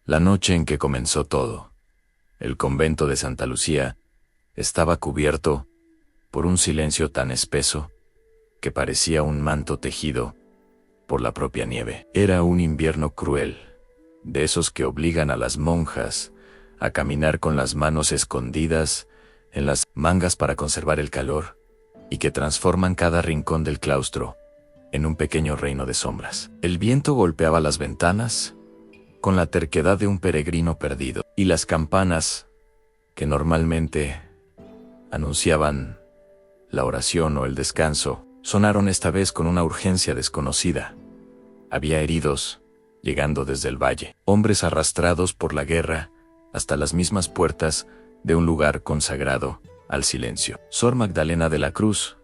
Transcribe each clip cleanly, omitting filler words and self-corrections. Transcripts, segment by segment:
La noche en que comenzó todo, el convento de Santa Lucía estaba cubierto por un silencio tan espeso que parecía un manto tejido por la propia nieve. Era un invierno cruel, de esos que obligan a las monjas a caminar con las manos escondidas en las mangas para conservar el calor, y que transforman cada rincón del claustro en un pequeño reino de sombras. El viento golpeaba las ventanas con la terquedad de un peregrino perdido, y las campanas, que normalmente anunciaban la oración o el descanso, sonaron esta vez con una urgencia desconocida. Había heridos llegando desde el valle, hombres arrastrados por la guerra hasta las mismas puertas de un lugar consagrado al silencio. Sor Magdalena de la Cruz,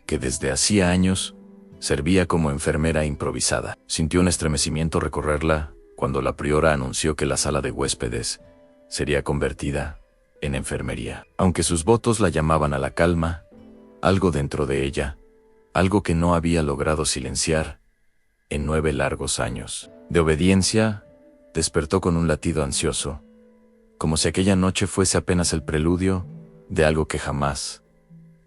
que desde hacía años servía como enfermera improvisada, sintió un estremecimiento recorrerla cuando la priora anunció que la sala de huéspedes sería convertida en enfermería. Aunque sus votos la llamaban a la calma, algo dentro de ella, algo que no había logrado silenciar en 9 largos años de obediencia, despertó con un latido ansioso, como si aquella noche fuese apenas el preludio de algo que jamás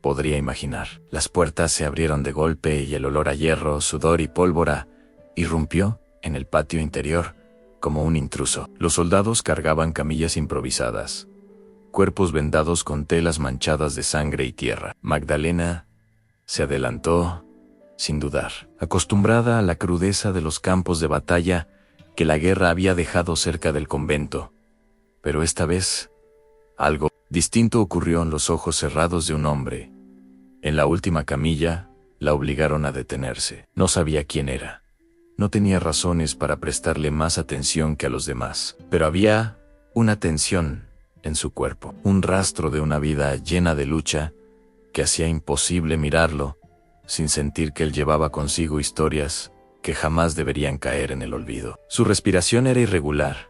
podría imaginar. Las puertas se abrieron de golpe y el olor a hierro, sudor y pólvora irrumpió en el patio interior como un intruso. Los soldados cargaban camillas improvisadas, cuerpos vendados con telas manchadas de sangre y tierra. Magdalena se adelantó sin dudar, acostumbrada a la crudeza de los campos de batalla que la guerra había dejado cerca del convento. Pero esta vez, algo distinto ocurrió en los ojos cerrados de un hombre. En la última camilla, la obligaron a detenerse. No sabía quién era. No tenía razones para prestarle más atención que a los demás. Pero había una tensión en su cuerpo, un rastro de una vida llena de lucha que hacía imposible mirarlo sin sentir que él llevaba consigo historias que jamás deberían caer en el olvido. Su respiración era irregular,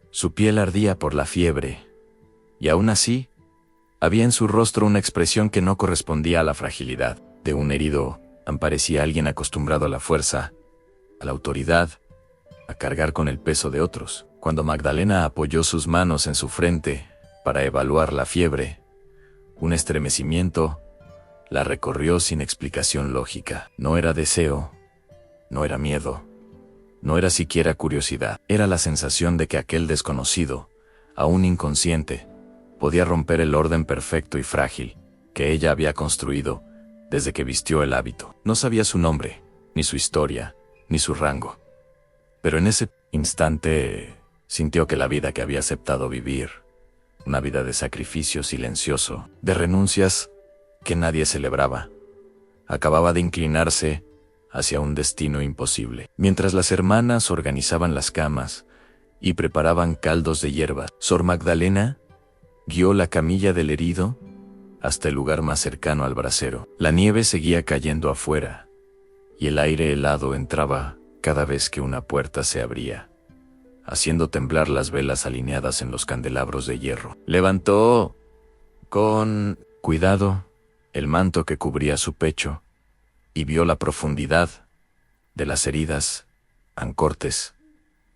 su piel ardía por la fiebre, y aún así, había en su rostro una expresión que no correspondía a la fragilidad de un herido. Parecía alguien acostumbrado a la fuerza, a la autoridad, a cargar con el peso de otros. Cuando Magdalena apoyó sus manos en su frente para evaluar la fiebre, un estremecimiento la recorrió sin explicación lógica. No era deseo, no era miedo, no era siquiera curiosidad. Era la sensación de que aquel desconocido, aún inconsciente, podía romper el orden perfecto y frágil que ella había construido desde que vistió el hábito. No sabía su nombre, ni su historia, ni su rango. Pero en ese instante sintió que la vida que había aceptado vivir, una vida de sacrificio silencioso, de renuncias que nadie celebraba, acababa de inclinarse hacia un destino imposible. Mientras las hermanas organizaban las camas y preparaban caldos de hierba, Sor Magdalena guió la camilla del herido hasta el lugar más cercano al brasero. La nieve seguía cayendo afuera, y el aire helado entraba cada vez que una puerta se abría, haciendo temblar las velas alineadas en los candelabros de hierro. Levantó con cuidado el manto que cubría su pecho y vio la profundidad de las heridas, cortes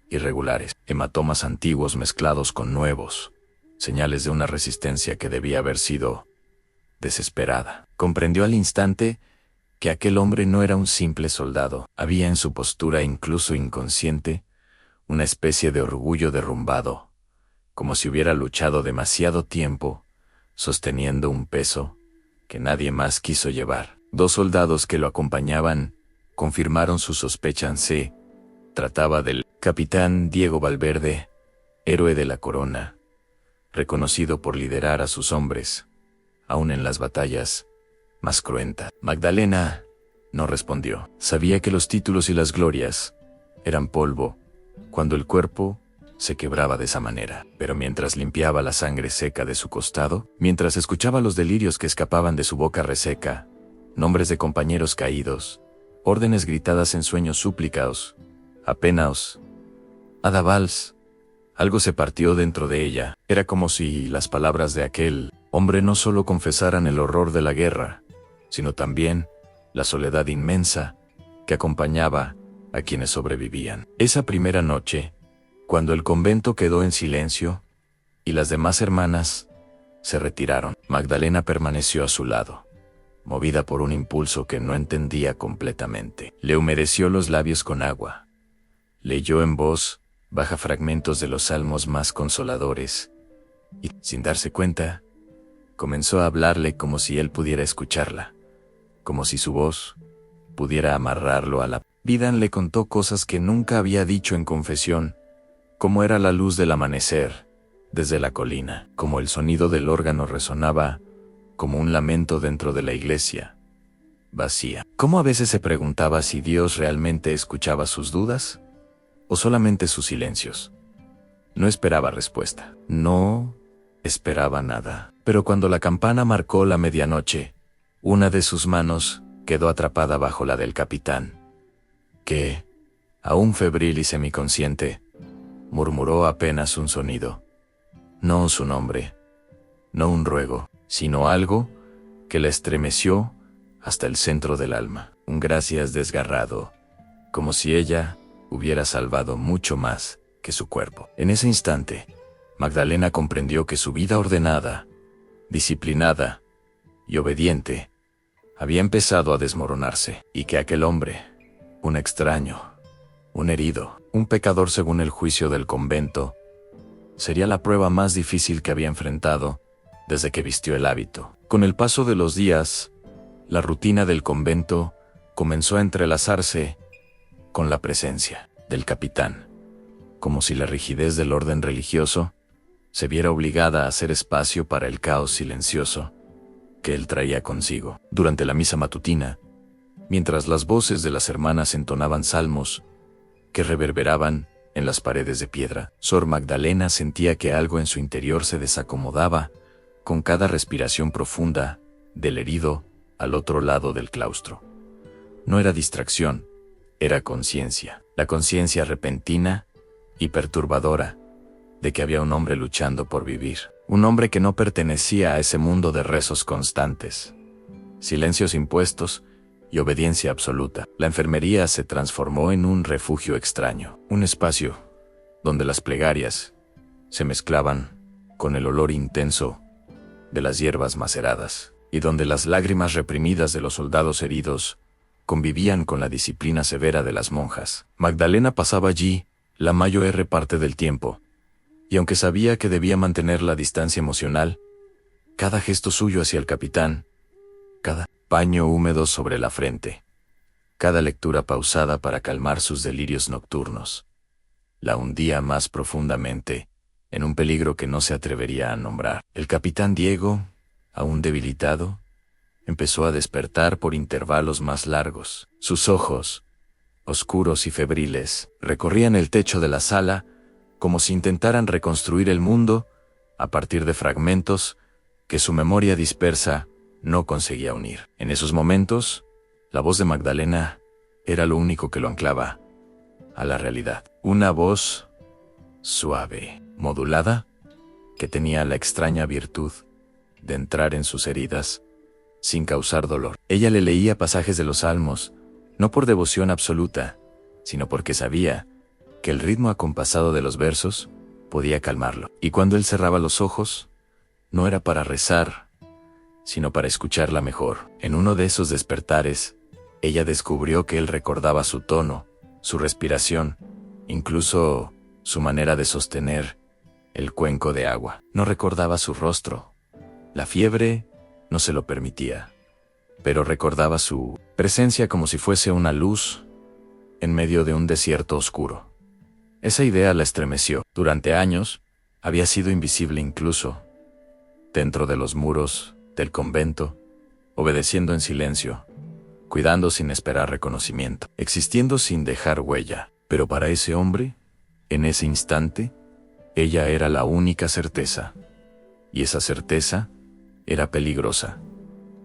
irregulares, hematomas antiguos mezclados con nuevos, señales de una resistencia que debía haber sido desesperada. Comprendió al instante que aquel hombre no era un simple soldado. Había en su postura, incluso inconsciente, una especie de orgullo derrumbado, como si hubiera luchado demasiado tiempo, sosteniendo un peso que nadie más quiso llevar. 2 soldados que lo acompañaban confirmaron su sospecha. Se trataba del capitán Diego Valverde, héroe de la corona, reconocido por liderar a sus hombres, aun en las batallas más cruentas. Magdalena no respondió. Sabía que los títulos y las glorias eran polvo cuando el cuerpo se quebraba de esa manera. Pero mientras limpiaba la sangre seca de su costado, mientras escuchaba los delirios que escapaban de su boca reseca, nombres de compañeros caídos, órdenes gritadas en sueños súplicas, apenas, adavals, algo se partió dentro de ella. Era como si las palabras de aquel hombre no solo confesaran el horror de la guerra, sino también la soledad inmensa que acompañaba a quienes sobrevivían. Esa primera noche, Cuando el convento quedó en silencio, y las demás hermanas se retiraron, Magdalena permaneció a su lado, movida por un impulso que no entendía completamente. Le humedeció los labios con agua. Leyó en voz baja fragmentos de los salmos más consoladores, y, sin darse cuenta, comenzó a hablarle como si él pudiera escucharla, como si su voz pudiera amarrarlo a la vida. Le contó cosas que nunca había dicho en confesión, como era la luz del amanecer desde la colina, como el sonido del órgano resonaba como un lamento dentro de la iglesia vacía. Cómo a veces se preguntaba si Dios realmente escuchaba sus dudas o solamente sus silencios. No esperaba respuesta. No esperaba nada. Pero cuando la campana marcó la medianoche, una de sus manos quedó atrapada bajo la del capitán, que, aún febril y semiconsciente, murmuró apenas un sonido. No su nombre, no un ruego, sino algo que la estremeció hasta el centro del alma. Un gracias desgarrado, como si ella hubiera salvado mucho más que su cuerpo. En ese instante, Magdalena comprendió que su vida ordenada, disciplinada y obediente había empezado a desmoronarse, y que aquel hombre, un extraño, un herido, un pecador según el juicio del convento, sería la prueba más difícil que había enfrentado desde que vistió el hábito. Con el paso de los días, la rutina del convento comenzó a entrelazarse con la presencia del capitán, como si la rigidez del orden religioso se viera obligada a hacer espacio para el caos silencioso que él traía consigo. Durante la misa matutina, mientras las voces de las hermanas entonaban salmos que reverberaban en las paredes de piedra, Sor Magdalena sentía que algo en su interior se desacomodaba con cada respiración profunda del herido al otro lado del claustro. No era distracción, era conciencia. La conciencia repentina y perturbadora de que había un hombre luchando por vivir. Un hombre que no pertenecía a ese mundo de rezos constantes, silencios impuestos y obediencia absoluta. La enfermería se transformó en un refugio extraño, un espacio donde las plegarias se mezclaban con el olor intenso de las hierbas maceradas, y donde las lágrimas reprimidas de los soldados heridos convivían con la disciplina severa de las monjas. Magdalena pasaba allí la mayor parte del tiempo, y aunque sabía que debía mantener la distancia emocional, cada gesto suyo hacia el capitán, cada paño húmedo sobre la frente, cada lectura pausada para calmar sus delirios nocturnos, la hundía más profundamente en un peligro que no se atrevería a nombrar. El capitán Diego, aún debilitado, empezó a despertar por intervalos más largos. Sus ojos, oscuros y febriles, recorrían el techo de la sala como si intentaran reconstruir el mundo a partir de fragmentos que su memoria dispersa no conseguía unir. En esos momentos, la voz de Magdalena era lo único que lo anclaba a la realidad. Una voz suave, modulada, que tenía la extraña virtud de entrar en sus heridas sin causar dolor. Ella le leía pasajes de los salmos, no por devoción absoluta, sino porque sabía que el ritmo acompasado de los versos podía calmarlo. Y cuando él cerraba los ojos, no era para rezar, sino para escucharla mejor. En uno de esos despertares, ella descubrió que él recordaba su tono, su respiración, incluso su manera de sostener el cuenco de agua. No recordaba su rostro. La fiebre no se lo permitía, pero recordaba su presencia como si fuese una luz en medio de un desierto oscuro. Esa idea la estremeció. Durante años, había sido invisible incluso dentro de los muros del convento, obedeciendo en silencio, cuidando sin esperar reconocimiento, existiendo sin dejar huella. Pero para ese hombre, en ese instante, ella era la única certeza. Y esa certeza era peligrosa,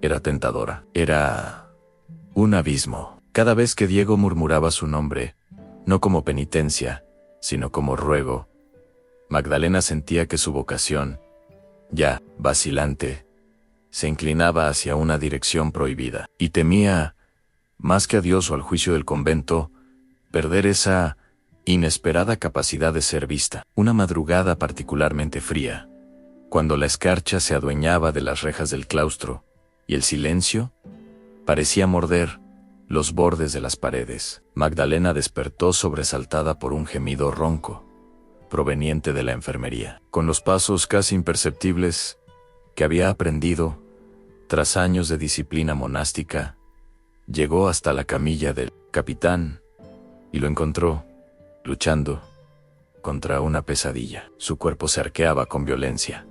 era tentadora, era un abismo. Cada vez que Diego murmuraba su nombre, no como penitencia, sino como ruego, Magdalena sentía que su vocación, ya vacilante, se inclinaba hacia una dirección prohibida, y temía, más que a Dios o al juicio del convento, perder esa inesperada capacidad de ser vista. Una madrugada particularmente fría, cuando la escarcha se adueñaba de las rejas del claustro, y el silencio parecía morder los bordes de las paredes, Magdalena despertó sobresaltada por un gemido ronco, proveniente de la enfermería. Con los pasos casi imperceptibles que había aprendido tras años de disciplina monástica, llegó hasta la camilla del capitán y lo encontró luchando contra una pesadilla. Su cuerpo se arqueaba con violencia,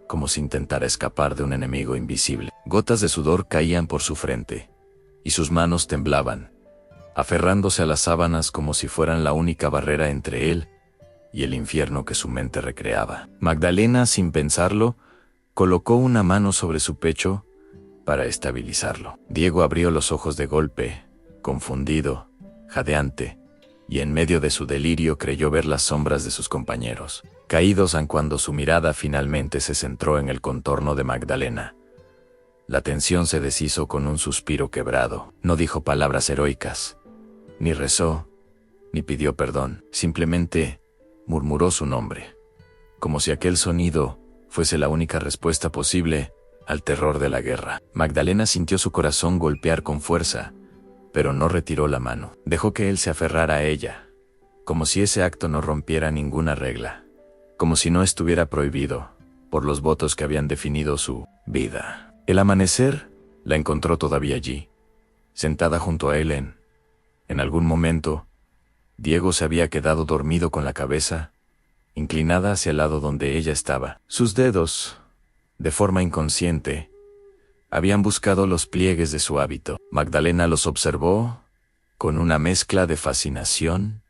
como si intentara escapar de un enemigo invisible. Gotas de sudor caían por su frente, y sus manos temblaban, aferrándose a las sábanas como si fueran la única barrera entre él y el infierno que su mente recreaba. Magdalena, sin pensarlo, colocó una mano sobre su pecho para estabilizarlo. Diego abrió los ojos de golpe, confundido, jadeante, y en medio de su delirio creyó ver las sombras de sus compañeros, caídos aun cuando su mirada finalmente se centró en el contorno de Magdalena. La tensión se deshizo con un suspiro quebrado. No dijo palabras heroicas, ni rezó, ni pidió perdón. Simplemente murmuró su nombre, como si aquel sonido fuese la única respuesta posible al terror de la guerra. Magdalena sintió su corazón golpear con fuerza, pero no retiró la mano. Dejó que él se aferrara a ella, como si ese acto no rompiera ninguna regla, como si no estuviera prohibido por los votos que habían definido su vida. El amanecer la encontró todavía allí, sentada junto a él en algún momento, Diego se había quedado dormido con la cabeza inclinada hacia el lado donde ella estaba. Sus dedos, de forma inconsciente, habían buscado los pliegues de su hábito. Magdalena los observó con una mezcla de fascinación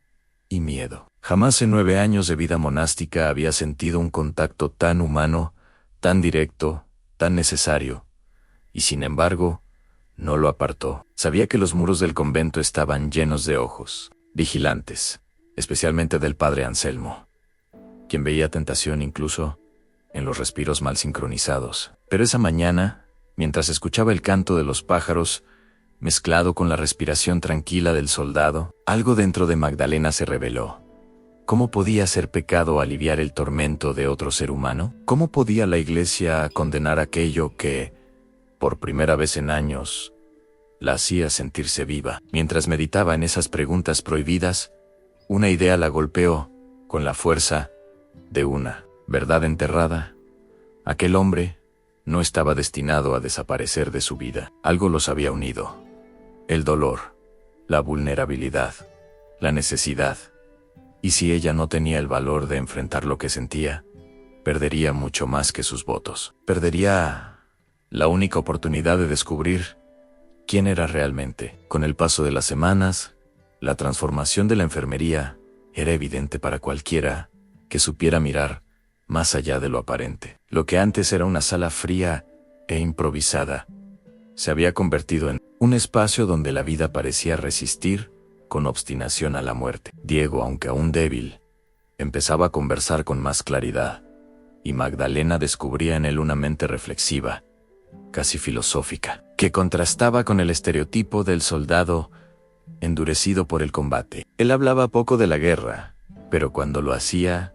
y miedo. Jamás en 9 años de vida monástica había sentido un contacto tan humano, tan directo, tan necesario, y sin embargo, no lo apartó. Sabía que los muros del convento estaban llenos de ojos, vigilantes, especialmente del padre Anselmo, quien veía tentación incluso en los respiros mal sincronizados. Pero esa mañana, mientras escuchaba el canto de los pájaros, mezclado con la respiración tranquila del soldado, algo dentro de Magdalena se reveló. ¿Cómo podía ser pecado aliviar el tormento de otro ser humano? ¿Cómo podía la Iglesia condenar aquello que, por primera vez en años, la hacía sentirse viva? Mientras meditaba en esas preguntas prohibidas, una idea la golpeó con la fuerza de una verdad enterrada. Aquel hombre no estaba destinado a desaparecer de su vida. Algo los había unido: el dolor, la vulnerabilidad, la necesidad. Y si ella no tenía el valor de enfrentar lo que sentía, perdería mucho más que sus votos. Perdería la única oportunidad de descubrir quién era realmente. Con el paso de las semanas, la transformación de la enfermería era evidente para cualquiera que supiera mirar más allá de lo aparente. Lo que antes era una sala fría e improvisada se había convertido en un espacio donde la vida parecía resistir con obstinación a la muerte. Diego, aunque aún débil, empezaba a conversar con más claridad, y Magdalena descubría en él una mente reflexiva, casi filosófica, que contrastaba con el estereotipo del soldado endurecido por el combate. Él hablaba poco de la guerra, pero cuando lo hacía,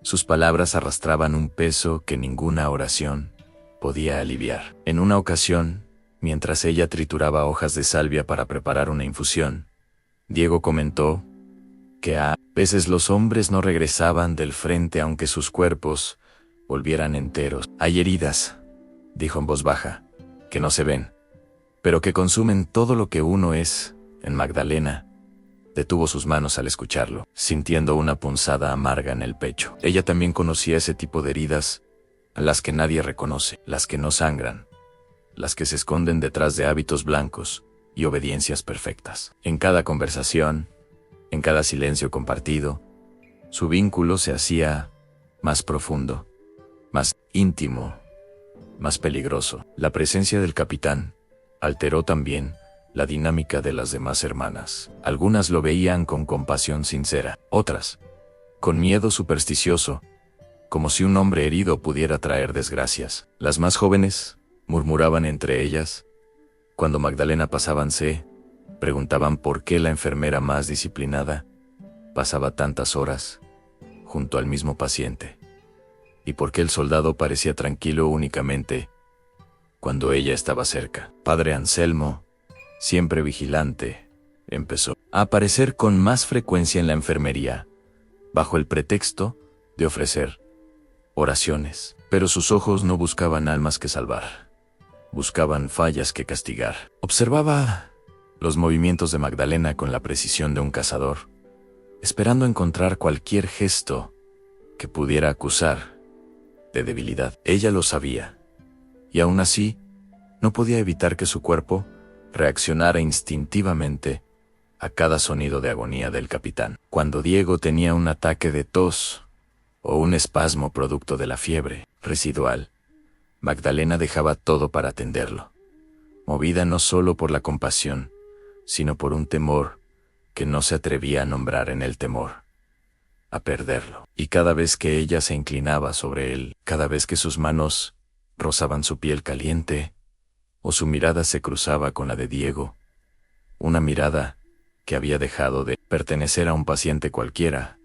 sus palabras arrastraban un peso que ninguna oración podía aliviar. En una ocasión, mientras ella trituraba hojas de salvia para preparar una infusión, Diego comentó que a veces los hombres no regresaban del frente aunque sus cuerpos volvieran enteros. Hay heridas, dijo en voz baja, que no se ven, pero que consumen todo lo que uno es. En Magdalena detuvo sus manos al escucharlo, sintiendo una punzada amarga en el pecho. Ella también conocía ese tipo de heridas, a las que nadie reconoce, las que no sangran, las que se esconden detrás de hábitos blancos y obediencias perfectas. En cada conversación, en cada silencio compartido, su vínculo se hacía más profundo, más íntimo, más peligroso. La presencia del capitán alteró también la dinámica de las demás hermanas. Algunas lo veían con compasión sincera, otras con miedo supersticioso, como si un hombre herido pudiera traer desgracias. Las más jóvenes murmuraban entre ellas. Cuando Magdalena pasábanse, preguntaban por qué la enfermera más disciplinada pasaba tantas horas junto al mismo paciente? ¿Y por qué el soldado parecía tranquilo únicamente cuando ella estaba cerca? Padre Anselmo, siempre vigilante, empezó a aparecer con más frecuencia en la enfermería, bajo el pretexto de ofrecer oraciones. Pero sus ojos no buscaban almas que salvar, buscaban fallas que castigar. Observaba los movimientos de Magdalena con la precisión de un cazador, esperando encontrar cualquier gesto que pudiera acusar de debilidad. Ella lo sabía, y aún así no podía evitar que su cuerpo reaccionara instintivamente a cada sonido de agonía del capitán. Cuando Diego tenía un ataque de tos o un espasmo producto de la fiebre residual, Magdalena dejaba todo para atenderlo, movida no solo por la compasión, sino por un temor que no se atrevía a nombrar en el temor a perderlo. Y cada vez que ella se inclinaba sobre él, cada vez que sus manos rozaban su piel caliente, o su mirada se cruzaba con la de Diego, una mirada que había dejado de pertenecer a un paciente cualquiera,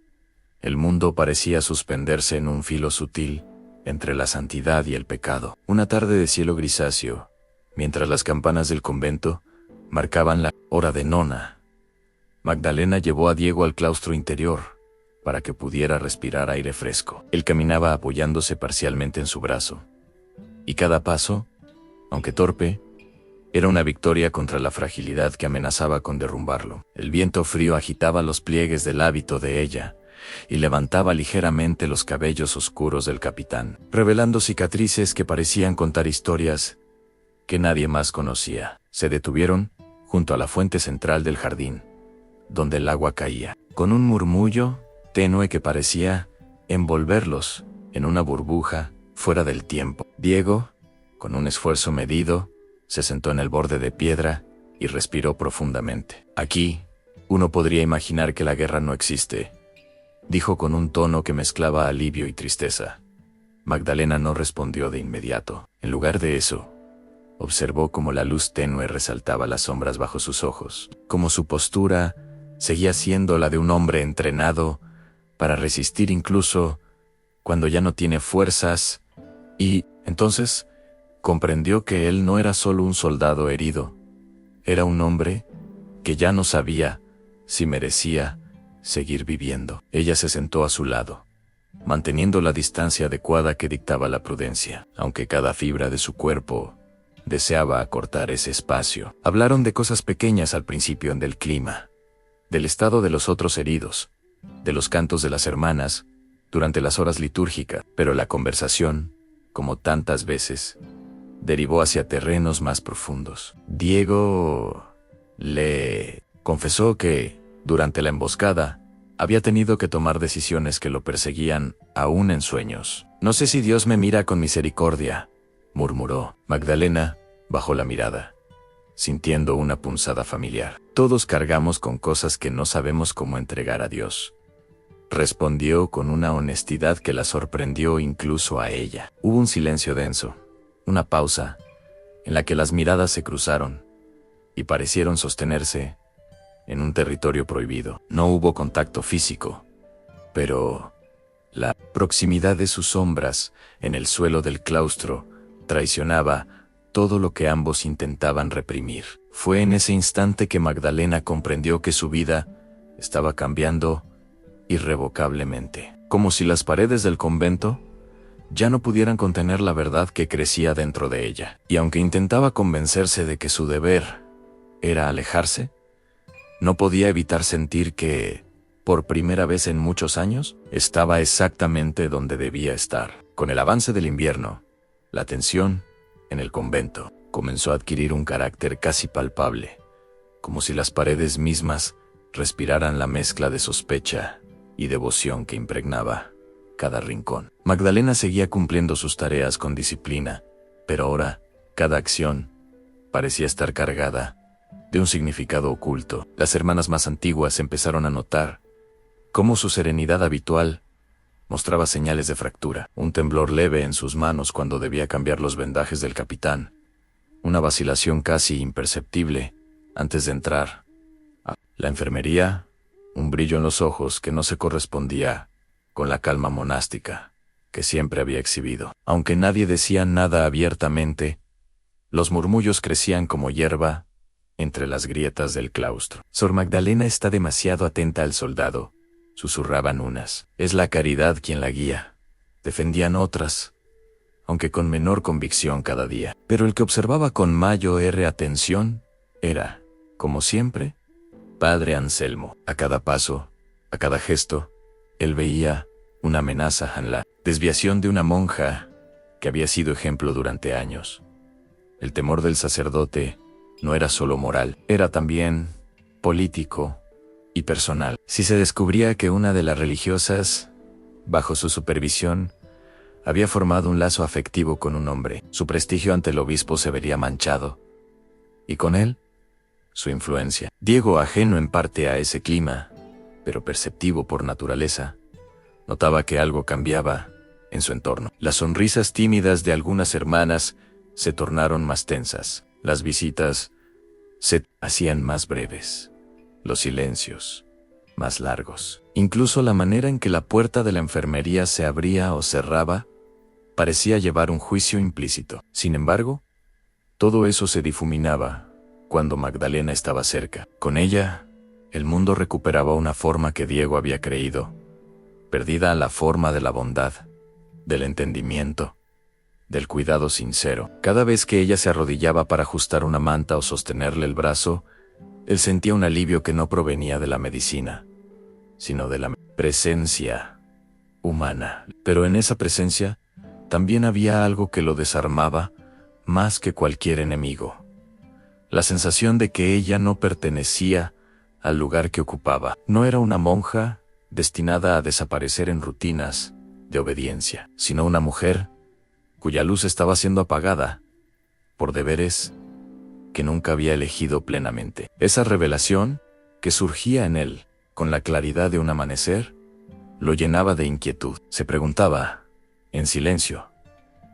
el mundo parecía suspenderse en un filo sutil entre la santidad y el pecado. Una tarde de cielo grisáceo, mientras las campanas del convento marcaban la hora de nona, Magdalena llevó a Diego al claustro interior para que pudiera respirar aire fresco. Él caminaba apoyándose parcialmente en su brazo, y cada paso, aunque torpe, era una victoria contra la fragilidad que amenazaba con derrumbarlo. El viento frío agitaba los pliegues del hábito de ella y levantaba ligeramente los cabellos oscuros del capitán, revelando cicatrices que parecían contar historias que nadie más conocía. Se detuvieron junto a la fuente central del jardín, donde el agua caía, con un murmullo tenue que parecía envolverlos en una burbuja fuera del tiempo. Diego, con un esfuerzo medido, se sentó en el borde de piedra y respiró profundamente. Aquí, uno podría imaginar que la guerra no existe, dijo con un tono que mezclaba alivio y tristeza. Magdalena no respondió de inmediato. En lugar de eso, observó cómo la luz tenue resaltaba las sombras bajo sus ojos, cómo su postura seguía siendo la de un hombre entrenado para resistir incluso cuando ya no tiene fuerzas, y entonces comprendió que él no era solo un soldado herido, era un hombre que ya no sabía si merecía seguir viviendo. Ella se sentó a su lado, manteniendo la distancia adecuada que dictaba la prudencia, aunque cada fibra de su cuerpo deseaba acortar ese espacio. Hablaron de cosas pequeñas al principio, del clima, del estado de los otros heridos, de los cantos de las hermanas durante las horas litúrgicas, pero la conversación, como tantas veces, derivó hacia terrenos más profundos. Diego le confesó que, durante la emboscada, había tenido que tomar decisiones que lo perseguían aún en sueños. «No sé si Dios me mira con misericordia», murmuró. Magdalena bajó la mirada, sintiendo una punzada familiar. «Todos cargamos con cosas que no sabemos cómo entregar a Dios», respondió con una honestidad que la sorprendió incluso a ella. Hubo un silencio denso, una pausa, en la que las miradas se cruzaron y parecieron sostenerse en un territorio prohibido. No hubo contacto físico, pero la proximidad de sus sombras en el suelo del claustro traicionaba todo lo que ambos intentaban reprimir. Fue en ese instante que Magdalena comprendió que su vida estaba cambiando irrevocablemente, como si las paredes del convento ya no pudieran contener la verdad que crecía dentro de ella. Y aunque intentaba convencerse de que su deber era alejarse, no podía evitar sentir que, por primera vez en muchos años, estaba exactamente donde debía estar. Con el avance del invierno, la tensión en el convento comenzó a adquirir un carácter casi palpable, como si las paredes mismas respiraran la mezcla de sospecha y devoción que impregnaba cada rincón. Magdalena seguía cumpliendo sus tareas con disciplina, pero ahora cada acción parecía estar cargada de un significado oculto. Las hermanas más antiguas empezaron a notar cómo su serenidad habitual mostraba señales de fractura, un temblor leve en sus manos cuando debía cambiar los vendajes del capitán, una vacilación casi imperceptible antes de entrar a la enfermería, un brillo en los ojos que no se correspondía con la calma monástica que siempre había exhibido. Aunque nadie decía nada abiertamente, los murmullos crecían como hierba entre las grietas del claustro. Sor Magdalena está demasiado atenta al soldado, susurraban unas. Es la caridad quien la guía, defendían otras, aunque con menor convicción cada día. Pero el que observaba con mayor atención era, como siempre, Padre Anselmo. A cada paso, a cada gesto, él veía una amenaza en la desviación de una monja que había sido ejemplo durante años. El temor del sacerdote no era solo moral, era también político y personal. Si se descubría que una de las religiosas, bajo su supervisión, había formado un lazo afectivo con un hombre, su prestigio ante el obispo se vería manchado. Y con él, su influencia. Diego, ajeno en parte a ese clima, pero perceptivo por naturaleza, notaba que algo cambiaba en su entorno. Las sonrisas tímidas de algunas hermanas se tornaron más tensas. Las visitas se hacían más breves. Los silencios más largos. Incluso la manera en que la puerta de la enfermería se abría o cerraba parecía llevar un juicio implícito. Sin embargo, todo eso se difuminaba cuando Magdalena estaba cerca. Con ella, el mundo recuperaba una forma que Diego había creído, perdida a la forma de la bondad, del entendimiento, del cuidado sincero. Cada vez que ella se arrodillaba para ajustar una manta o sostenerle el brazo, él sentía un alivio que no provenía de la medicina, sino de la presencia humana. Pero en esa presencia también había algo que lo desarmaba más que cualquier enemigo. La sensación de que ella no pertenecía al lugar que ocupaba. No era una monja destinada a desaparecer en rutinas de obediencia, sino una mujer cuya luz estaba siendo apagada por deberes que nunca había elegido plenamente. Esa revelación, que surgía en él con la claridad de un amanecer, lo llenaba de inquietud. Se preguntaba, en silencio,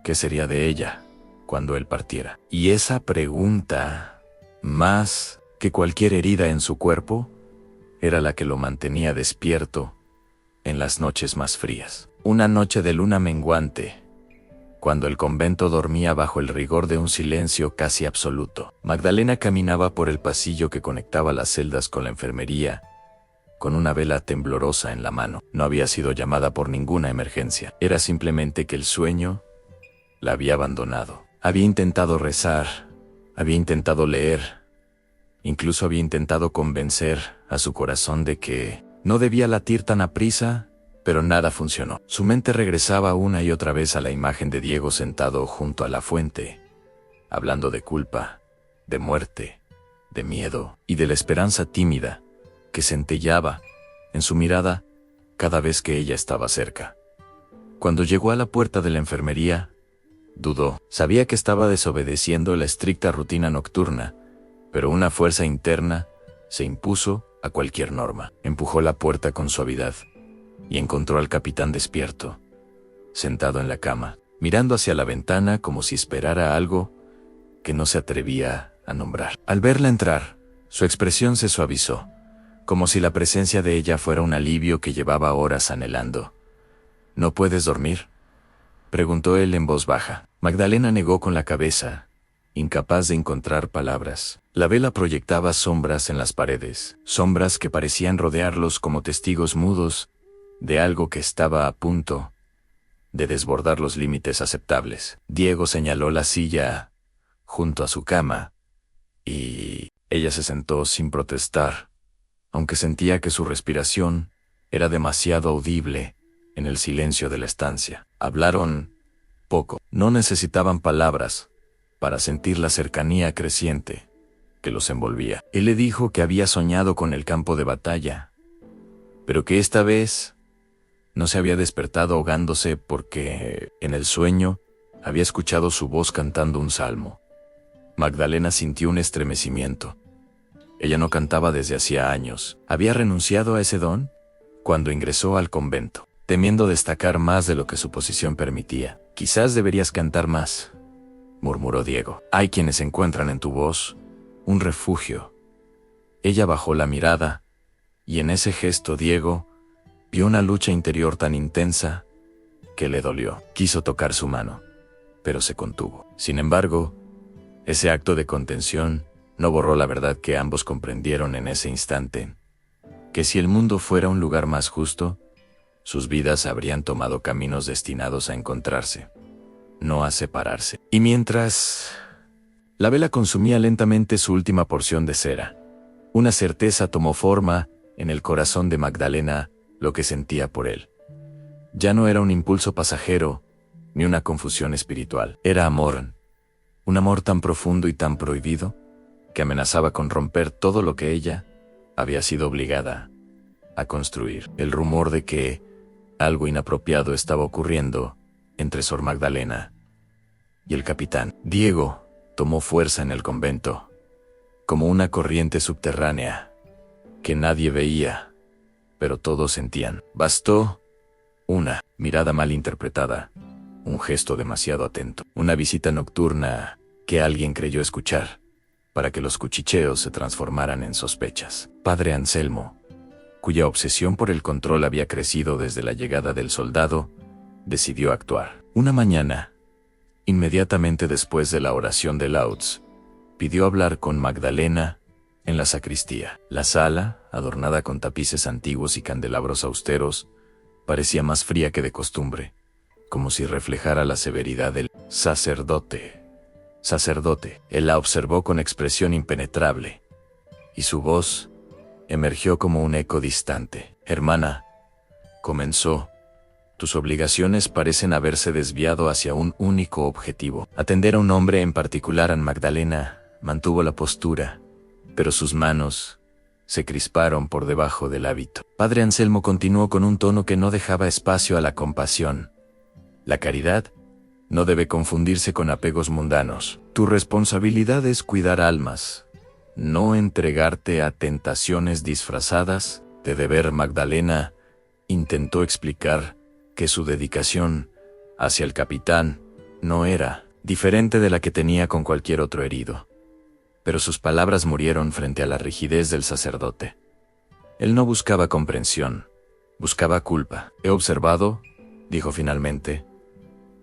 qué sería de ella cuando él partiera. Y esa pregunta, más que cualquier herida en su cuerpo, era la que lo mantenía despierto en las noches más frías. Una noche de luna menguante, cuando el convento dormía bajo el rigor de un silencio casi absoluto. Magdalena caminaba por el pasillo que conectaba las celdas con la enfermería, con una vela temblorosa en la mano. No había sido llamada por ninguna emergencia. Era simplemente que el sueño la había abandonado. Había intentado rezar, había intentado leer, incluso había intentado convencer a su corazón de que no debía latir tan aprisa, pero nada funcionó. Su mente regresaba una y otra vez a la imagen de Diego sentado junto a la fuente, hablando de culpa, de muerte, de miedo y de la esperanza tímida que centelleaba en su mirada cada vez que ella estaba cerca. Cuando llegó a la puerta de la enfermería, dudó. Sabía que estaba desobedeciendo la estricta rutina nocturna, pero una fuerza interna se impuso a cualquier norma. Empujó la puerta con suavidad y encontró al capitán despierto, sentado en la cama, mirando hacia la ventana como si esperara algo que no se atrevía a nombrar. Al verla entrar, su expresión se suavizó, como si la presencia de ella fuera un alivio que llevaba horas anhelando. ¿No puedes dormir?, preguntó él en voz baja. Magdalena negó con la cabeza, incapaz de encontrar palabras. La vela proyectaba sombras en las paredes, sombras que parecían rodearlos como testigos mudos de algo que estaba a punto de desbordar los límites aceptables. Diego señaló la silla junto a su cama, y ella se sentó sin protestar, aunque sentía que su respiración era demasiado audible en el silencio de la estancia. Hablaron poco, no necesitaban palabras para sentir la cercanía creciente que los envolvía. Él le dijo que había soñado con el campo de batalla, pero que esta vez no se había despertado ahogándose porque en el sueño había escuchado su voz cantando un salmo. Magdalena sintió un estremecimiento. Ella no cantaba desde hacía años. Había renunciado a ese don cuando ingresó al convento, temiendo destacar más de lo que su posición permitía. Quizás deberías cantar más, murmuró Diego. Hay quienes encuentran en tu voz un refugio. Ella bajó la mirada Y en ese gesto Diego vio una lucha interior tan intensa que le dolió. Quiso tocar su mano, pero se contuvo. Sin embargo, ese acto de contención no borró la verdad que ambos comprendieron en ese instante, que si el mundo fuera un lugar más justo, sus vidas habrían tomado caminos destinados a encontrarse, no a separarse. Y mientras la vela consumía lentamente su última porción de cera, una certeza tomó forma en el corazón de Magdalena, lo que sentía por él. Ya no era un impulso pasajero, ni una confusión espiritual. Era amor, un amor tan profundo y tan prohibido, que amenazaba con romper todo lo que ella había sido obligada a construir. El rumor de que algo inapropiado estaba ocurriendo entre Sor Magdalena y el capitán Diego tomó fuerza en el convento, como una corriente subterránea que nadie veía, pero todos sentían. Bastó una mirada mal interpretada, un gesto demasiado atento, una visita nocturna que alguien creyó escuchar, para que los cuchicheos se transformaran en sospechas. Padre Anselmo, cuya obsesión por el control había crecido desde la llegada del soldado, decidió actuar. Una mañana, inmediatamente después de la oración de lauds, pidió hablar con Magdalena en la sacristía. La sala, adornada con tapices antiguos y candelabros austeros, parecía más fría que de costumbre, como si reflejara la severidad del sacerdote. Él la observó con expresión impenetrable, y su voz emergió como un eco distante. Hermana, comenzó, tus obligaciones parecen haberse desviado hacia un único objetivo. Atender a un hombre en particular. Magdalena mantuvo la postura, pero sus manos se crisparon por debajo del hábito. Padre Anselmo continuó con un tono que no dejaba espacio a la compasión. La caridad no debe confundirse con apegos mundanos. Tu responsabilidad es cuidar almas, no entregarte a tentaciones disfrazadas de deber. Magdalena intentó explicar que su dedicación hacia el capitán no era diferente de la que tenía con cualquier otro herido, pero sus palabras murieron frente a la rigidez del sacerdote. Él no buscaba comprensión, buscaba culpa. He observado, dijo finalmente,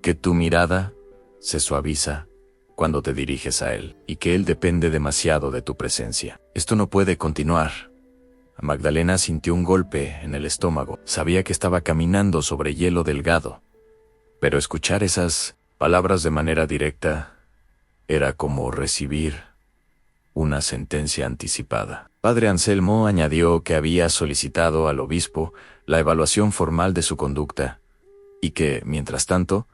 que tu mirada se suaviza cuando te diriges a él, y que él depende demasiado de tu presencia. Esto no puede continuar. Magdalena sintió un golpe en el estómago. Sabía que estaba caminando sobre hielo delgado, pero escuchar esas palabras de manera directa era como recibir una sentencia anticipada. Padre Anselmo añadió que había solicitado al obispo la evaluación formal de su conducta, y que, mientras tanto,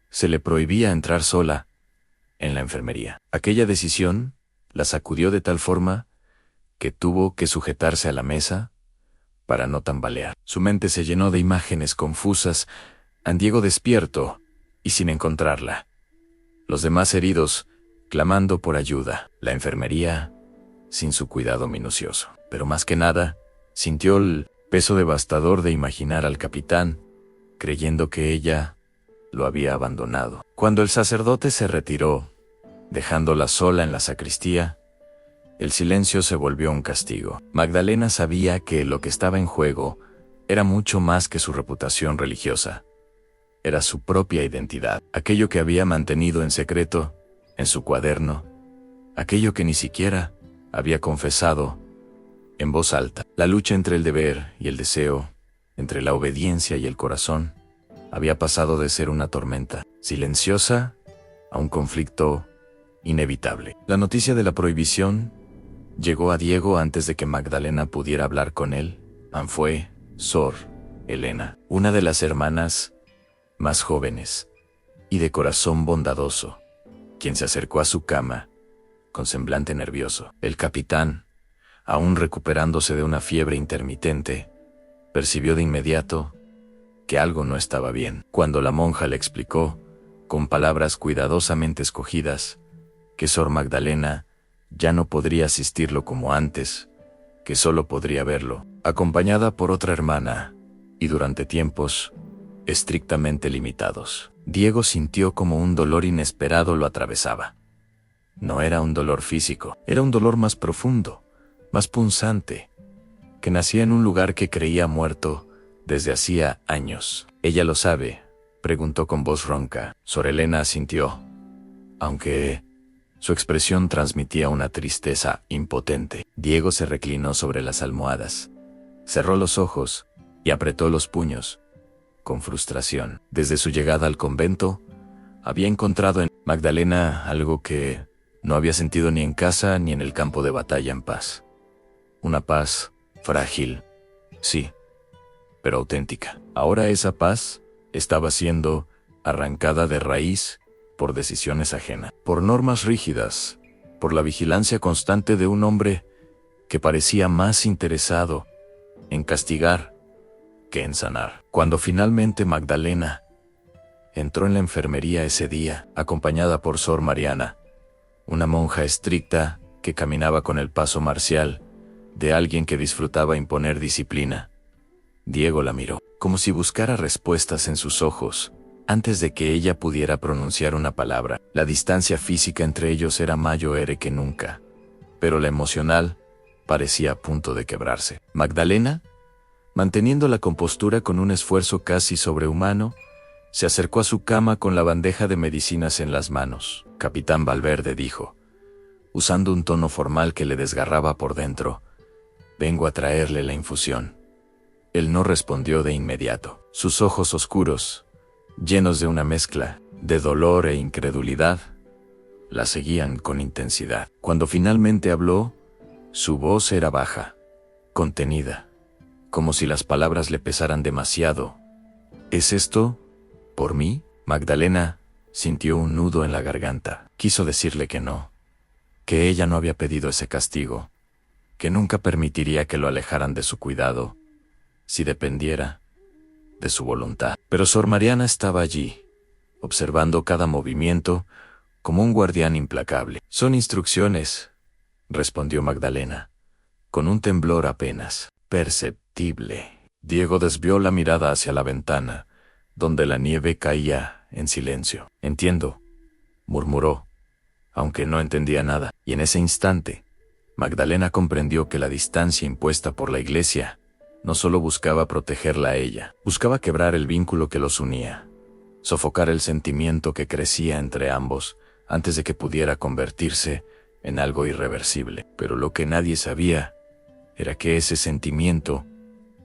se le prohibía entrar sola en la enfermería. Aquella decisión la sacudió de tal forma que tuvo que sujetarse a la mesa para no tambalear. Su mente se llenó de imágenes confusas, Diego despierto y sin encontrarla, los demás heridos clamando por ayuda, la enfermería sin su cuidado minucioso. Pero más que nada, sintió el peso devastador de imaginar al capitán, creyendo que ella lo había abandonado. Cuando el sacerdote se retiró, dejándola sola en la sacristía, el silencio se volvió un castigo. Magdalena sabía que lo que estaba en juego era mucho más que su reputación religiosa. Era su propia identidad, aquello que había mantenido en secreto, en su cuaderno, aquello que ni siquiera había confesado en voz alta. La lucha entre el deber y el deseo, entre la obediencia y el corazón, había pasado de ser una tormenta silenciosa a un conflicto inevitable. La noticia de la prohibición llegó a Diego antes de que Magdalena pudiera hablar con él. Fue Sor Helena, una de las hermanas más jóvenes y de corazón bondadoso, quien se acercó a su cama con semblante nervioso. El capitán, aún recuperándose de una fiebre intermitente, percibió de inmediato que algo no estaba bien. Cuando la monja le explicó, con palabras cuidadosamente escogidas, que Sor Magdalena ya no podría asistirlo como antes, que solo podría verlo, acompañada por otra hermana, y durante tiempos estrictamente limitados. Diego sintió como un dolor inesperado lo atravesaba. No era un dolor físico, era un dolor más profundo, más punzante, que nacía en un lugar que creía muerto desde hacía años. ¿Ella lo sabe?, preguntó con voz ronca. Sor Helena asintió, aunque su expresión transmitía una tristeza impotente. Diego se reclinó sobre las almohadas, cerró los ojos y apretó los puños, con frustración. Desde su llegada al convento, había encontrado en Magdalena algo que no había sentido ni en casa ni en el campo de batalla en paz. Una paz frágil, sí, pero auténtica. Ahora esa paz estaba siendo arrancada de raíz por decisiones ajenas, por normas rígidas, por la vigilancia constante de un hombre que parecía más interesado en castigar que en sanar. Cuando finalmente Magdalena entró en la enfermería ese día, acompañada por Sor Mariana, una monja estricta que caminaba con el paso marcial de alguien que disfrutaba imponer disciplina, Diego la miró, como si buscara respuestas en sus ojos, antes de que ella pudiera pronunciar una palabra. La distancia física entre ellos era mayor que nunca, pero la emocional parecía a punto de quebrarse. Magdalena, manteniendo la compostura con un esfuerzo casi sobrehumano, se acercó a su cama con la bandeja de medicinas en las manos. Capitán Valverde dijo, usando un tono formal que le desgarraba por dentro, «Vengo a traerle la infusión». Él no respondió de inmediato. Sus ojos oscuros, llenos de una mezcla de dolor e incredulidad, la seguían con intensidad. Cuando finalmente habló, su voz era baja, contenida, como si las palabras le pesaran demasiado. ¿Es esto por mí? Magdalena sintió un nudo en la garganta. Quiso decirle que no, que ella no había pedido ese castigo, que nunca permitiría que lo alejaran de su cuidado, si dependiera de su voluntad. Pero Sor Mariana estaba allí, observando cada movimiento como un guardián implacable. «Son instrucciones», respondió Magdalena, con un temblor apenas perceptible. Diego desvió la mirada hacia la ventana, donde la nieve caía en silencio. «Entiendo», murmuró, aunque no entendía nada. Y en ese instante, Magdalena comprendió que la distancia impuesta por la Iglesia no solo buscaba protegerla a ella, buscaba quebrar el vínculo que los unía, sofocar el sentimiento que crecía entre ambos antes de que pudiera convertirse en algo irreversible. Pero lo que nadie sabía era que ese sentimiento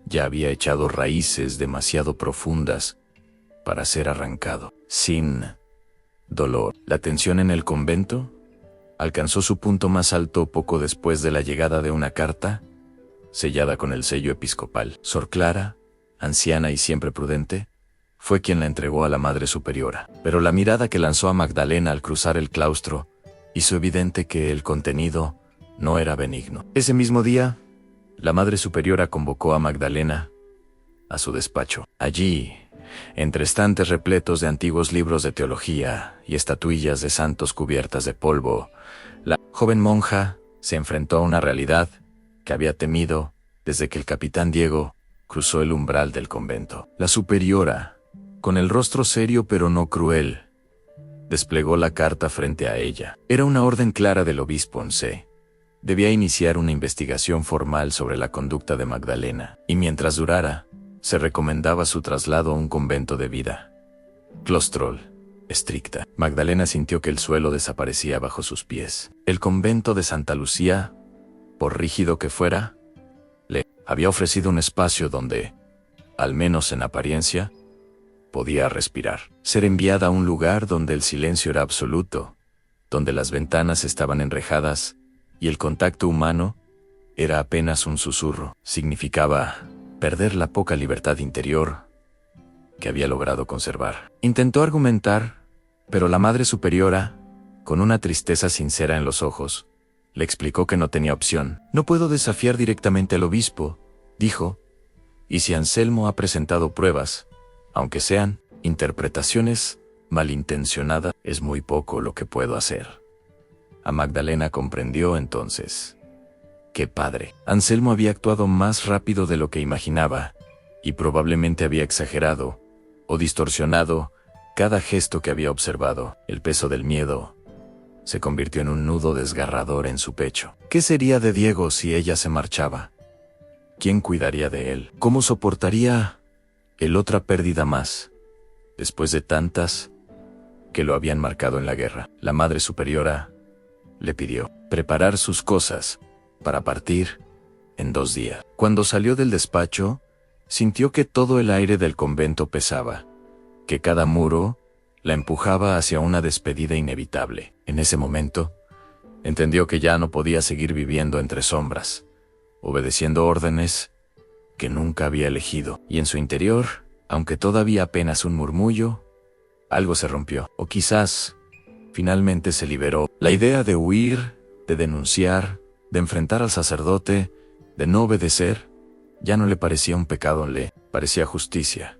ya había echado raíces demasiado profundas para ser arrancado sin dolor. La tensión en el convento alcanzó su punto más alto poco después de la llegada de una carta sellada con el sello episcopal. Sor Clara, anciana y siempre prudente, fue quien la entregó a la Madre Superiora. Pero la mirada que lanzó a Magdalena al cruzar el claustro hizo evidente que el contenido no era benigno. Ese mismo día, la Madre Superiora convocó a Magdalena a su despacho. Allí, entre estantes repletos de antiguos libros de teología y estatuillas de santos cubiertas de polvo, la joven monja se enfrentó a una realidad que había temido desde que el capitán Diego cruzó el umbral del convento. La superiora, con el rostro serio pero no cruel, desplegó la carta frente a ella. Era una orden clara del obispo Once. Debía iniciar una investigación formal sobre la conducta de Magdalena, y mientras durara, se recomendaba su traslado a un convento de vida claustral estricta. Magdalena sintió que el suelo desaparecía bajo sus pies. El convento de Santa Lucía, por rígido que fuera, le había ofrecido un espacio donde, al menos en apariencia, podía respirar. Ser enviada a un lugar donde el silencio era absoluto, donde las ventanas estaban enrejadas y el contacto humano era apenas un susurro, significaba perder la poca libertad interior que había logrado conservar. Intentó argumentar, pero la Madre Superiora, con una tristeza sincera en los ojos, le explicó que no tenía opción. «No puedo desafiar directamente al obispo», dijo, «y si Anselmo ha presentado pruebas, aunque sean interpretaciones malintencionadas, es muy poco lo que puedo hacer». A Magdalena comprendió entonces que padre Anselmo había actuado más rápido de lo que imaginaba, y probablemente había exagerado o distorsionado cada gesto que había observado. El peso del miedo se convirtió en un nudo desgarrador en su pecho. ¿Qué sería de Diego si ella se marchaba? ¿Quién cuidaría de él? ¿Cómo soportaría él otra pérdida más, después de tantas que lo habían marcado en la guerra? La Madre Superiora le pidió preparar sus cosas para partir en 2 días. Cuando salió del despacho, sintió que todo el aire del convento pesaba, que cada muro la empujaba hacia una despedida inevitable. En ese momento, entendió que ya no podía seguir viviendo entre sombras, obedeciendo órdenes que nunca había elegido. Y en su interior, aunque todavía apenas un murmullo, algo se rompió. O quizás, finalmente se liberó. La idea de huir, de denunciar, de enfrentar al sacerdote, de no obedecer, ya no le parecía un pecado, le parecía justicia,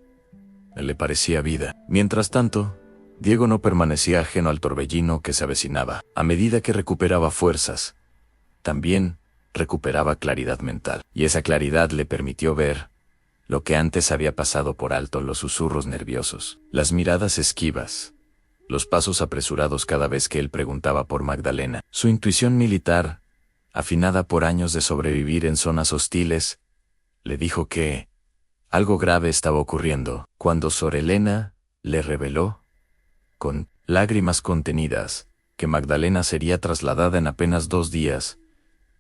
le parecía vida. Mientras tanto, Diego no permanecía ajeno al torbellino que se avecinaba. A medida que recuperaba fuerzas, también recuperaba claridad mental. Y esa claridad le permitió ver lo que antes había pasado por alto: los susurros nerviosos, las miradas esquivas, los pasos apresurados cada vez que él preguntaba por Magdalena. Su intuición militar, afinada por años de sobrevivir en zonas hostiles, le dijo que algo grave estaba ocurriendo. Cuando Sor Elena le reveló, con lágrimas contenidas, que Magdalena sería trasladada en apenas 2 días,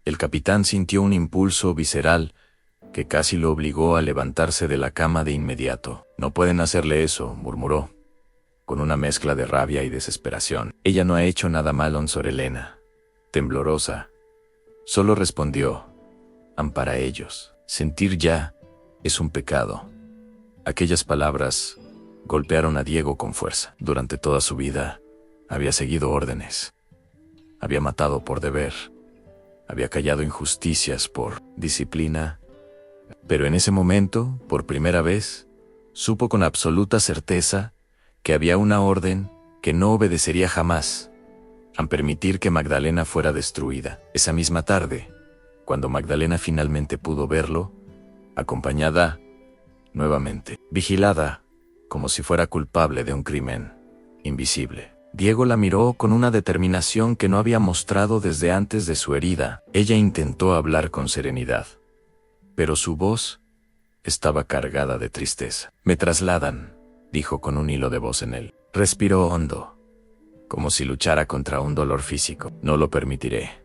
el capitán sintió un impulso visceral que casi lo obligó a levantarse de la cama de inmediato. «No pueden hacerle eso», murmuró, con una mezcla de rabia y desesperación. «Ella no ha hecho nada malo», Sor Elena, temblorosa, solo respondió: «Ampara a ellos. Sentir ya es un pecado». Aquellas palabras golpearon a Diego con fuerza. Durante toda su vida, había seguido órdenes. Había matado por deber. Había callado injusticias por disciplina. Pero en ese momento, por primera vez, supo con absoluta certeza que había una orden que no obedecería jamás, a permitir que Magdalena fuera destruida. Esa misma tarde, cuando Magdalena finalmente pudo verlo, acompañada, nuevamente, vigilada, como si fuera culpable de un crimen invisible, Diego la miró con una determinación que no había mostrado desde antes de su herida. Ella intentó hablar con serenidad, pero su voz estaba cargada de tristeza. «Me trasladan», dijo con un hilo de voz en él. Respiró hondo, como si luchara contra un dolor físico. «No lo permitiré».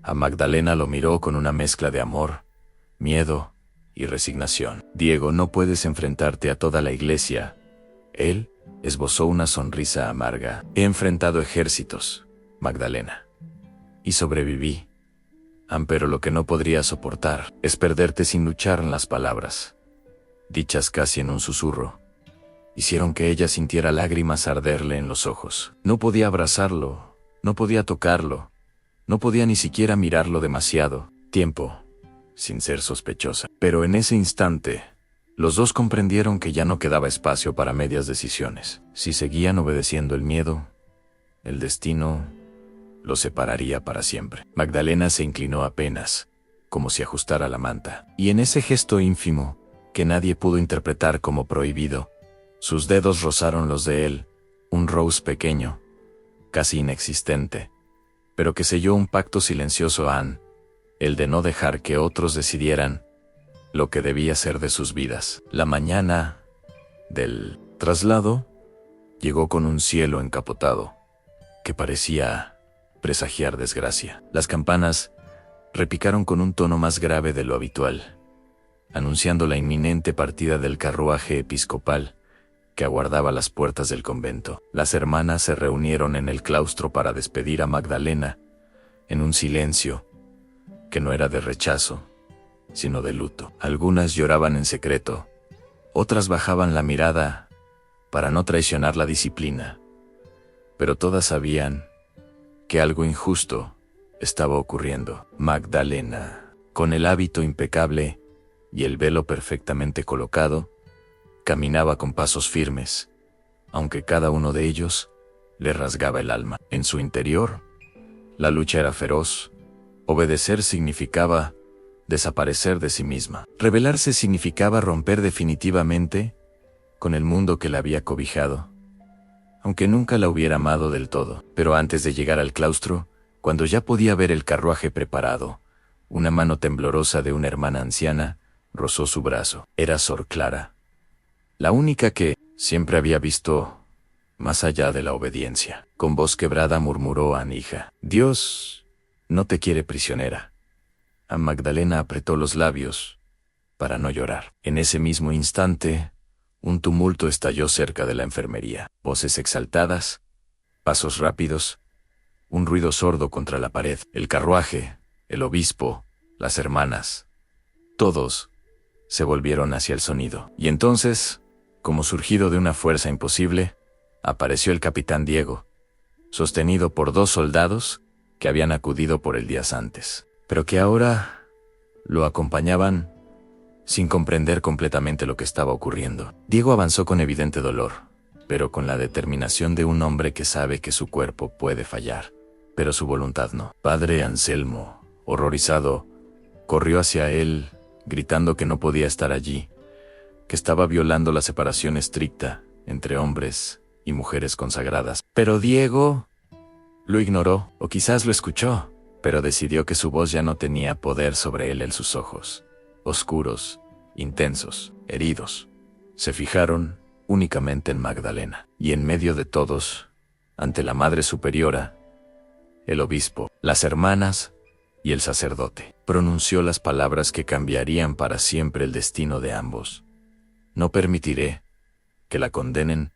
A Magdalena lo miró con una mezcla de amor, miedo y resignación. «Diego, no puedes enfrentarte a toda la iglesia». Él esbozó una sonrisa amarga. «He enfrentado ejércitos, Magdalena, y sobreviví. Pero lo que no podría soportar es perderte sin luchar». En las palabras, dichas casi en un susurro, hicieron que ella sintiera lágrimas arderle en los ojos. No podía abrazarlo, no podía tocarlo, no podía ni siquiera mirarlo demasiado tiempo, sin ser sospechosa. Pero en ese instante, los dos comprendieron que ya no quedaba espacio para medias decisiones. Si seguían obedeciendo el miedo, el destino los separaría para siempre. Magdalena se inclinó apenas, como si ajustara la manta, y en ese gesto ínfimo, que nadie pudo interpretar como prohibido, sus dedos rozaron los de él, un rose pequeño, casi inexistente, pero que selló un pacto silencioso el de no dejar que otros decidieran lo que debía ser de sus vidas. La mañana del traslado llegó con un cielo encapotado, que parecía presagiar desgracia. Las campanas repicaron con un tono más grave de lo habitual, anunciando la inminente partida del carruaje episcopal que aguardaba las puertas del convento. Las hermanas se reunieron en el claustro para despedir a Magdalena, en un silencio que no era de rechazo, sino de luto. Algunas lloraban en secreto, otras bajaban la mirada para no traicionar la disciplina, pero todas sabían que algo injusto estaba ocurriendo. Magdalena, con el hábito impecable y el velo perfectamente colocado, caminaba con pasos firmes, aunque cada uno de ellos le rasgaba el alma. En su interior, la lucha era feroz. Obedecer significaba desaparecer de sí misma. Rebelarse significaba romper definitivamente con el mundo que la había cobijado, aunque nunca la hubiera amado del todo. Pero antes de llegar al claustro, cuando ya podía ver el carruaje preparado, Una mano temblorosa de una hermana anciana rozó su brazo. Era Sor Clara, la única que siempre había visto más allá de la obediencia. Con voz quebrada murmuró a Anija: Dios no te quiere prisionera. A Magdalena apretó los labios para no llorar. En ese mismo instante, un tumulto estalló cerca de la enfermería. Voces exaltadas, pasos rápidos, un ruido sordo contra la pared. El carruaje, el obispo, las hermanas, todos se volvieron hacia el sonido. Y entonces, como surgido de una fuerza imposible, apareció el capitán Diego, sostenido por 2 soldados que habían acudido por él días antes, pero que ahora lo acompañaban sin comprender completamente lo que estaba ocurriendo. Diego avanzó con evidente dolor, pero con la determinación de un hombre que sabe que su cuerpo puede fallar, pero su voluntad no. Padre Anselmo, horrorizado, corrió hacia él, gritando que no podía estar allí, que estaba violando la separación estricta entre hombres y mujeres consagradas. Pero Diego lo ignoró, o quizás lo escuchó, pero decidió que su voz ya no tenía poder sobre él. Sus ojos, oscuros, intensos, heridos, se fijaron únicamente en Magdalena. Y en medio de todos, ante la Madre Superiora, el obispo, las hermanas y el sacerdote, pronunció las palabras que cambiarían para siempre el destino de ambos. No permitiré que la condenen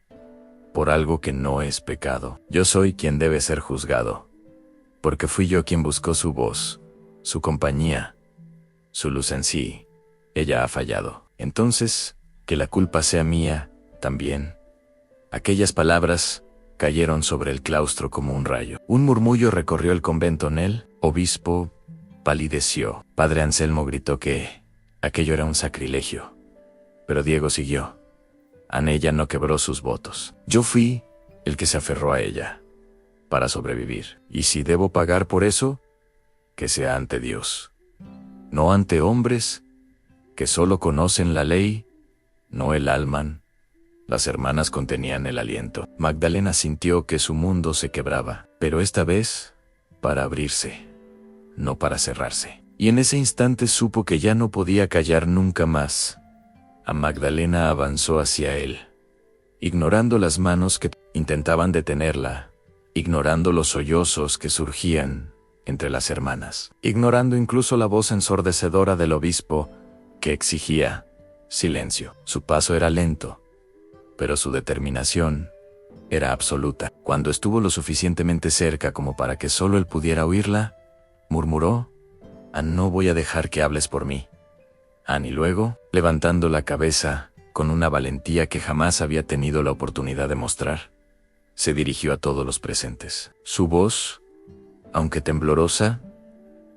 por algo que no es pecado. Yo soy quien debe ser juzgado, porque fui yo quien buscó su voz, su compañía, su luz en sí. Ella ha fallado. Entonces, que la culpa sea mía también. Aquellas palabras cayeron sobre el claustro como un rayo. Un murmullo recorrió el convento. El obispo palideció. Padre Anselmo gritó que aquello era un sacrilegio. Pero Diego siguió. Ella no quebró sus votos. Yo fui el que se aferró a ella para sobrevivir. Y si debo pagar por eso, que sea ante Dios, no ante hombres que solo conocen la ley, no el alma. Las hermanas contenían el aliento. Magdalena sintió que su mundo se quebraba, pero esta vez para abrirse, no para cerrarse. Y en ese instante supo que ya no podía callar nunca más. A Magdalena avanzó hacia él, ignorando las manos que intentaban detenerla, ignorando los sollozos que surgían entre las hermanas, ignorando incluso la voz ensordecedora del obispo que exigía silencio. Su paso era lento, pero su determinación era absoluta. Cuando estuvo lo suficientemente cerca como para que solo él pudiera oírla, murmuró: no voy a dejar que hables por mí. Y luego, levantando la cabeza, con una valentía que jamás había tenido la oportunidad de mostrar, se dirigió a todos los presentes. Su voz, aunque temblorosa,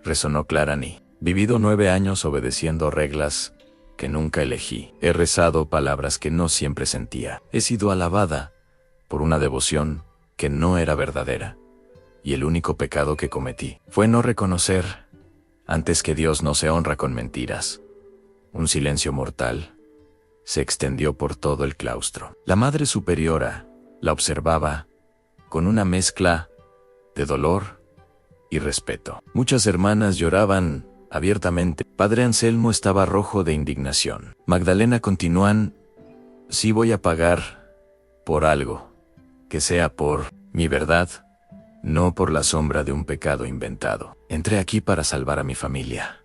resonó clara. Vivido 9 años obedeciendo reglas que nunca elegí. He rezado palabras que no siempre sentía. He sido alabada por una devoción que no era verdadera. Y el único pecado que cometí fue no reconocer, antes que Dios no se honra con mentiras. Un silencio mortal se extendió por todo el claustro. La Madre Superiora la observaba con una mezcla de dolor y respeto. Muchas hermanas lloraban abiertamente. Padre Anselmo estaba rojo de indignación. Magdalena continuó: sí voy a pagar por algo, que sea por mi verdad, no por la sombra de un pecado inventado. Entré aquí para salvar a mi familia,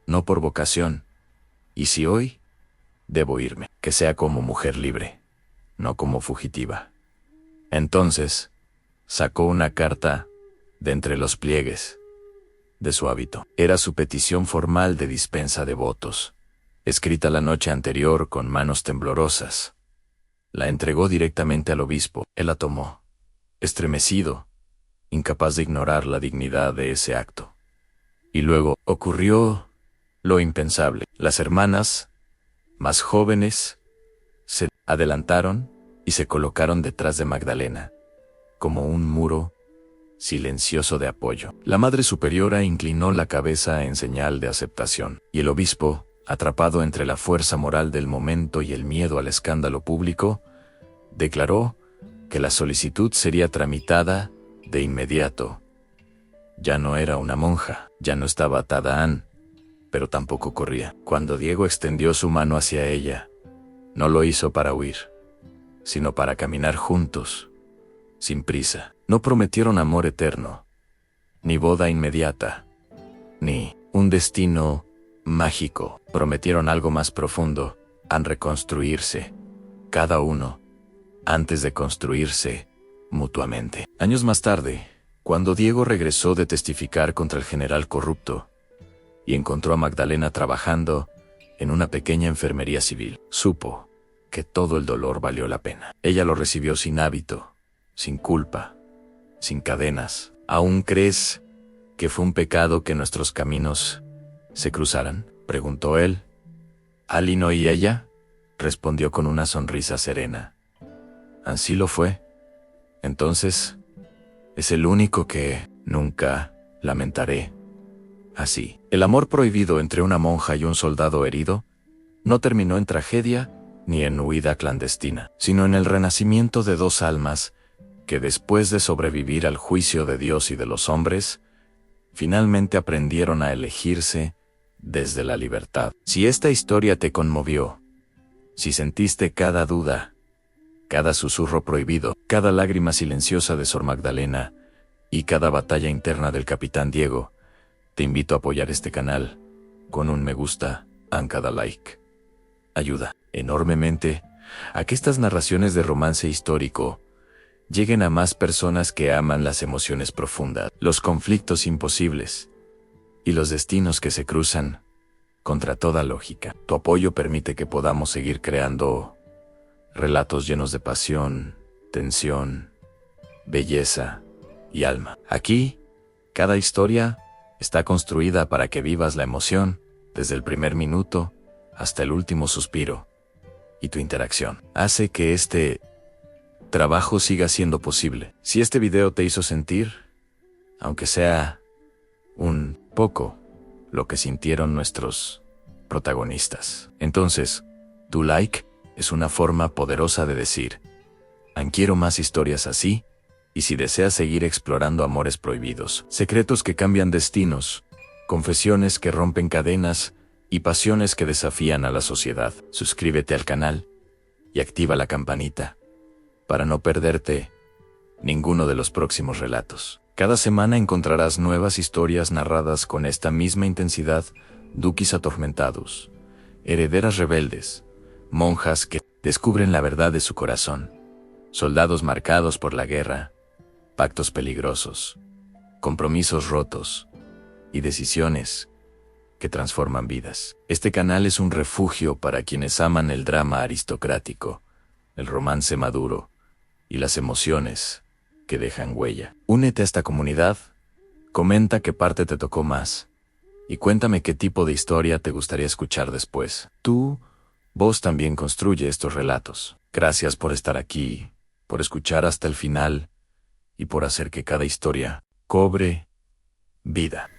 no por vocación. Y si hoy debo irme, que sea como mujer libre, no como fugitiva. Entonces, sacó una carta de entre los pliegues de su hábito. Era su petición formal de dispensa de votos, escrita la noche anterior con manos temblorosas. La entregó directamente al obispo. Él la tomó, estremecido, incapaz de ignorar la dignidad de ese acto. Y luego ocurrió lo impensable. Las hermanas, más jóvenes, se adelantaron y se colocaron detrás de Magdalena, como un muro silencioso de apoyo. La Madre Superiora inclinó la cabeza en señal de aceptación, y el obispo, atrapado entre la fuerza moral del momento y el miedo al escándalo público, declaró que la solicitud sería tramitada de inmediato. Ya no era una monja, ya no estaba atada pero tampoco corría. Cuando Diego extendió su mano hacia ella, no lo hizo para huir, sino para caminar juntos, sin prisa. No prometieron amor eterno, ni boda inmediata, ni un destino mágico. Prometieron algo más profundo, a reconstruirse, cada uno, antes de construirse mutuamente. Años más tarde, cuando Diego regresó de testificar contra el general corrupto y encontró a Magdalena trabajando en una pequeña enfermería civil, supo que todo el dolor valió la pena. Ella lo recibió sin hábito, sin culpa, sin cadenas. ¿Aún crees que fue un pecado que nuestros caminos se cruzaran?, preguntó él. Alino y ella respondió con una sonrisa serena. Así lo fue. Entonces, es el único que nunca lamentaré. Así, el amor prohibido entre una monja y un soldado herido no terminó en tragedia ni en huida clandestina, sino en el renacimiento de dos almas que, después de sobrevivir al juicio de Dios y de los hombres, finalmente aprendieron a elegirse desde la libertad. Si esta historia te conmovió, si sentiste cada duda, cada susurro prohibido, cada lágrima silenciosa de Sor Magdalena y cada batalla interna del Capitán Diego, te invito a apoyar este canal con un me gusta y cada like. Ayuda enormemente a que estas narraciones de romance histórico lleguen a más personas que aman las emociones profundas, los conflictos imposibles y los destinos que se cruzan contra toda lógica. Tu apoyo permite que podamos seguir creando relatos llenos de pasión, tensión, belleza y alma. Aquí, cada historia está construida para que vivas la emoción desde el primer minuto hasta el último suspiro, y tu interacción hace que este trabajo siga siendo posible. Si este video te hizo sentir, aunque sea un poco, lo que sintieron nuestros protagonistas, entonces, tu like es una forma poderosa de decir, quiero más historias así. Y si deseas seguir explorando amores prohibidos, secretos que cambian destinos, confesiones que rompen cadenas y pasiones que desafían a la sociedad, suscríbete al canal y activa la campanita para no perderte ninguno de los próximos relatos. Cada semana encontrarás nuevas historias narradas con esta misma intensidad: duquis atormentados, herederas rebeldes, monjas que descubren la verdad de su corazón, soldados marcados por la guerra, pactos peligrosos, compromisos rotos y decisiones que transforman vidas. Este canal es un refugio para quienes aman el drama aristocrático, el romance maduro y las emociones que dejan huella. Únete a esta comunidad, comenta qué parte te tocó más y cuéntame qué tipo de historia te gustaría escuchar después. Tu voz también construye estos relatos. Gracias por estar aquí, por escuchar hasta el final y por hacer que cada historia cobre vida.